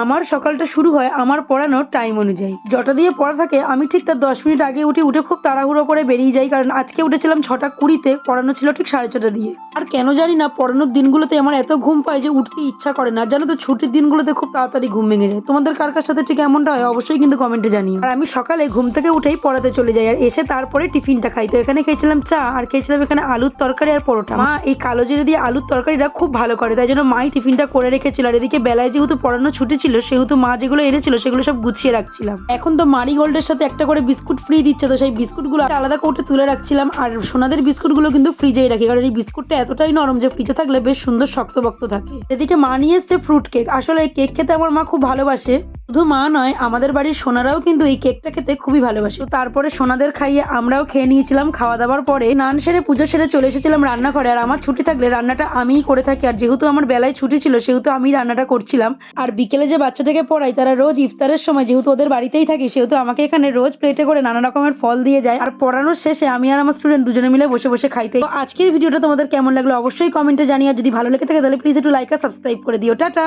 আমার সকালটা শুরু হয় আমার পড়ানোর টাইম অনুযায়ী। যটা দিয়ে পড়া থাকে আমি ঠিক তার 10 মিনিট আগে উঠে খুব তাড়াহুড়ো করে বেরিয়ে যাই, কারণ আজকে উঠেছিলাম 6:20, পড়ানো ছিল ঠিক 6:30 দিয়ে। আর কেন জানি না পড়ানোর দিনগুলোতে আমার এত ঘুম পায় যে উঠতে ইচ্ছা করে না, জানো তো ছুটির দিনগুলোতে খুব তাড়াতাড়ি ঘুম ভেঙে যায়। তোমাদের কার কার সাথে ঠিক এমনটা হয় অবশ্যই কিন্তু কমেন্টে জানিও। আর আমি সকালে ঘুম থেকে উঠেই পড়াতে চলে যাই, আর এসে তারপরে টিফিনটা খাই। তো এখানে খেয়েছিলাম চা, আর খেয়েছিলাম এখানে আলুর তরকারি আর পরোটা। মা এই কালো জিরে দিয়ে আলুর তরকারিটা খুব ভালো করে, তাই জন্য মাই টিফিনটা করে রেখেছিল। আর এদিকে বেলায় যেহেতু পড়ানো ছুটি ছিল সেহেতু মা যেগুলো এনেছিল সেগুলো সব গুছিয়ে রাখছিলাম। এখন তো মারি গোল্ডের সাথে একটা করে বিস্কুট ফ্রি দিচ্ছে, তো সেই বিস্কুটগুলো আলাদা কৌটে তুলে রাখছিলাম। আর সোনাদের বিস্কুটগুলো কিন্তু ফ্রিজেই রাখি, কারণ এই বিস্কুটটা এতটাই নরম যে ফ্রিজে থাকলে বেশ সুন্দর শক্তপোক্ত থাকে। এদিকে মা নিয়ে এসছে ফ্রুট কেক। আসলে এই কেক খেতে আমার মা খুব ভালোবাসে। শুধু মা নয়, আমাদের বাড়ির সোনারাও কিন্তু এই কেকটা খেতে খুবই ভালোবাসে। তো তারপরে সোনাদের খাইয়ে আমরাও খেয়ে নিয়েছিলাম। খাওয়া দাওয়ার পরে স্নান সেরে পুজো সেরে চলে এসেছিলাম রান্নাঘরে। আর আমার ছুটি থাকলে রান্নাটা আমিই করে থাকি, আর যেহেতু আমার বেলায় ছুটি ছিল সেহেতু আমি রান্নাটা করছিলাম। আর বিকেলে যে বাচ্চাটাকে পড়াই তারা রোজ ইফতারের সময় যেহেতু ওদের বাড়িতেই থাকি সেহেতু আমাকে এখানে রোজ প্লেটে করে নানা রকমের ফল দিয়ে যায়। আর পড়ানোর শেষে আমি আর আমার স্টুডেন্ট দুজনে মিলে বসে বসে খাইতে। তো আজকের ভিডিওটা তোমাদের কেমন লাগলো অবশ্যই কমেন্টে জানিয়ে, যদি ভালো লেগে থাকে তাহলে প্লিজ একটু লাইক আর সাবস্ক্রাইব করে দিও। টাটা।